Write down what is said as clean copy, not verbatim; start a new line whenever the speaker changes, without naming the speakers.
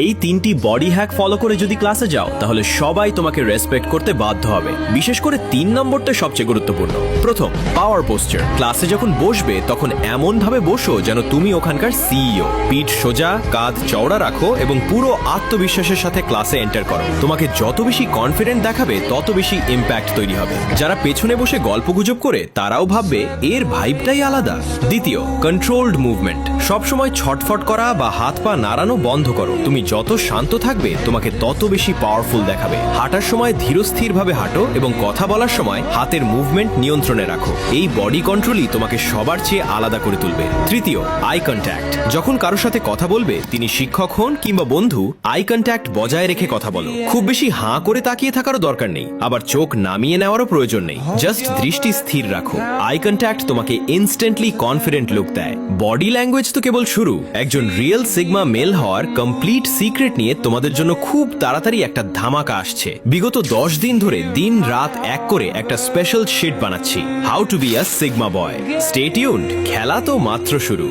এই 3টি body hack follow করে যদি ক্লাসে যাও তাহলে সবাই তোমাকে রেসপেক্ট করতে বাধ্য হবে। বিশেষ করে 3 নম্বরটা সবচেয়ে গুরুত্বপূর্ণ। প্রথম, পাওয়ার পোস্টার। ক্লাসে যখন বসবে তখন এমন ভাবে বসো যেন তুমি ওখানকার সিইও। পিঠ সোজা, কাঁধ চওড়া রাখো এবং পুরো আত্মবিশ্বাসের সাথে ক্লাসে এন্টার করো। তোমাকে যত বেশি কনফিডেন্ট দেখাবে তত বেশি ইম্প্যাক্ট তৈরি হবে। যারা পেছনে বসে গল্পগুজব করে তারাও ভাববে এর ভাইবটাই আলাদা। দ্বিতীয়, কন্ট্রোলড মুভমেন্ট। সবসময় ছটফট করা বা হাত পা নাড়ানো বন্ধ করো। তুমি যত শান্ত থাকবে তোমাকে তত বেশি পাওয়ারফুল দেখাবে। হাঁটার সময় ধীরস্থিরভাবে হাঁটো এবং কথা বলার সময় হাতের মুভমেন্ট নিয়ন্ত্রণে রাখো। এই বডি কন্ট্রোলই তোমাকে সবার চেয়ে আলাদা করে তুলবে। তৃতীয়, আই কন্ট্যাক্ট। যখন কারোর সাথে কথা বলবে, তিনি শিক্ষক হন কিংবা বন্ধু, আই কন্ট্যাক্ট বজায় রেখে কথা বলো। খুব বেশি হাঁ করে তাকিয়ে থাকারও দরকার নেই, আবার চোখ নামিয়ে নেওয়ারও প্রয়োজন নেই। জাস্ট দৃষ্টি স্থির রাখো। আই কন্ট্যাক্ট তোমাকে ইনস্ট্যান্টলি কনফিডেন্ট লুক দেয়। বডি ল্যাঙ্গুয়েজ তো কেবল শুরু। একজন রিয়েল সিগমা মেল হওয়ার কমপ্লিট সিক্রেট নিয়ে তোমাদের জন্য খুব তাড়াতাড়ি একটা ধামাকা আসছে। বিগত 10 দিন ধরে দিন রাত এক করে একটা স্পেশাল শিট বানাচ্ছি, how to be a sigma boy. Stay tuned, খেলা তো মাত্র শুরু।